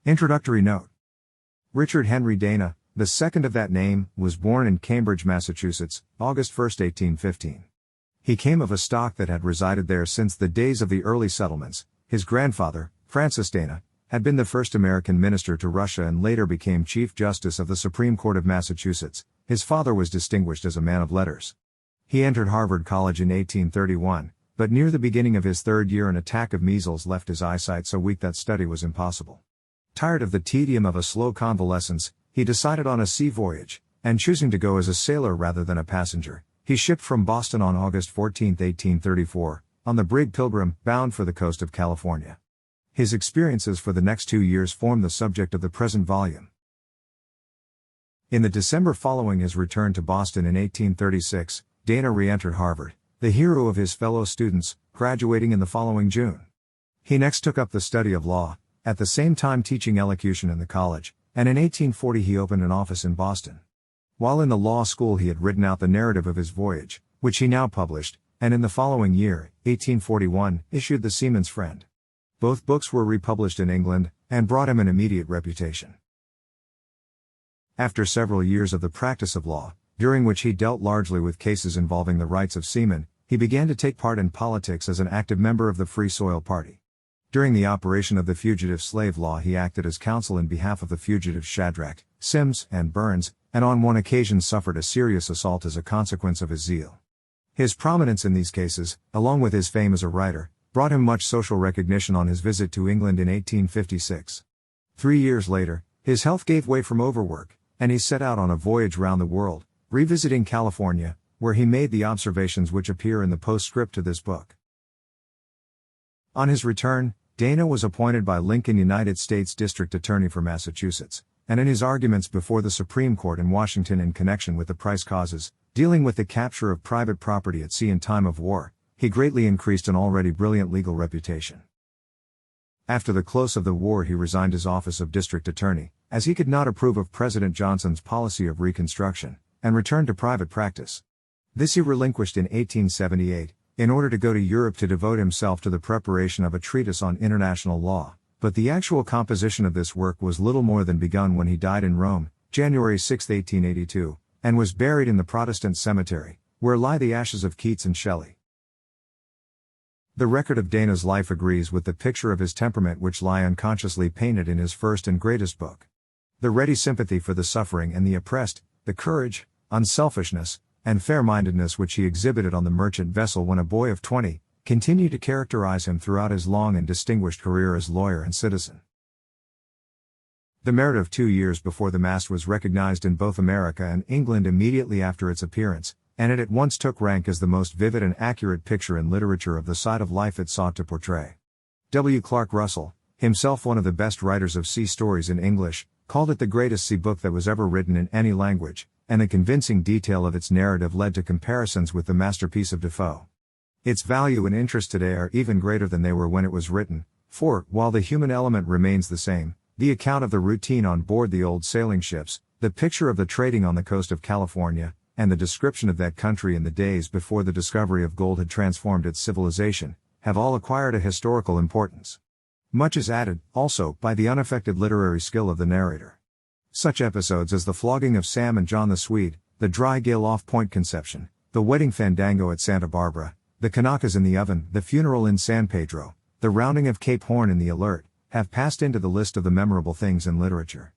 Introductory note. Richard Henry Dana, the second of that name, was born in Cambridge, Massachusetts, August 1, 1815. He came of a stock that had resided there since the days of the early settlements. His grandfather, Francis Dana, had been the first American minister to Russia and later became Chief Justice of the Supreme Court of Massachusetts. His father was distinguished as a man of letters. He entered Harvard College in 1831, but near the beginning of his third year an attack of measles left his eyesight so weak that study was impossible. Tired of the tedium of a slow convalescence, he decided on a sea voyage, and choosing to go as a sailor rather than a passenger, he shipped from Boston on August 14, 1834, on the brig Pilgrim, bound for the coast of California. His experiences for the next 2 years form the subject of the present volume. In the December following his return to Boston in 1836, Dana re-entered Harvard, the hero of his fellow students, graduating in the following June. He next took up the study of law, at the same time teaching elocution in the college, and in 1840 he opened an office in Boston. While in the law school he had written out the narrative of his voyage, which he now published, and in the following year, 1841, issued The Seaman's Friend. Both books were republished in England, and brought him an immediate reputation. After several years of the practice of law, during which he dealt largely with cases involving the rights of seamen, he began to take part in politics as an active member of the Free Soil Party. During the operation of the fugitive slave law he acted as counsel in behalf of the fugitives Shadrach, Sims, and Burns, and on one occasion suffered a serious assault as a consequence of his zeal. His prominence in these cases, along with his fame as a writer, brought him much social recognition on his visit to England in 1856. 3 years later, his health gave way from overwork, and he set out on a voyage round the world, revisiting California, where he made the observations which appear in the postscript to this book. On his return, Dana was appointed by Lincoln United States District Attorney for Massachusetts, and in his arguments before the Supreme Court in Washington in connection with the price causes, dealing with the capture of private property at sea in time of war, he greatly increased an already brilliant legal reputation. After the close of the war he resigned his office of District Attorney, as he could not approve of President Johnson's policy of Reconstruction, and returned to private practice. This he relinquished in 1878, in order to go to Europe to devote himself to the preparation of a treatise on international law, but the actual composition of this work was little more than begun when he died in Rome, January 6, 1882, and was buried in the Protestant cemetery, where lie the ashes of Keats and Shelley. The record of Dana's life agrees with the picture of his temperament which lie unconsciously painted in his first and greatest book. The ready sympathy for the suffering and the oppressed, the courage, unselfishness, and fair-mindedness which he exhibited on the merchant vessel when a boy of 20, continue to characterize him throughout his long and distinguished career as lawyer and citizen. The merit of 2 years before the mast was recognized in both America and England immediately after its appearance, and it at once took rank as the most vivid and accurate picture in literature of the side of life it sought to portray. W. Clark Russell, himself one of the best writers of sea stories in English, called it the greatest sea book that was ever written in any language, and the convincing detail of its narrative led to comparisons with the masterpiece of Defoe. Its value and interest today are even greater than they were when it was written, for, while the human element remains the same, the account of the routine on board the old sailing ships, the picture of the trading on the coast of California, and the description of that country in the days before the discovery of gold had transformed its civilization, have all acquired a historical importance. Much is added, also, by the unaffected literary skill of the narrator. Such episodes as the flogging of Sam and John the Swede, the dry gale off Point Conception, the wedding fandango at Santa Barbara, the Kanakas in the oven, the funeral in San Pedro, the rounding of Cape Horn in the Alert, have passed into the list of the memorable things in literature.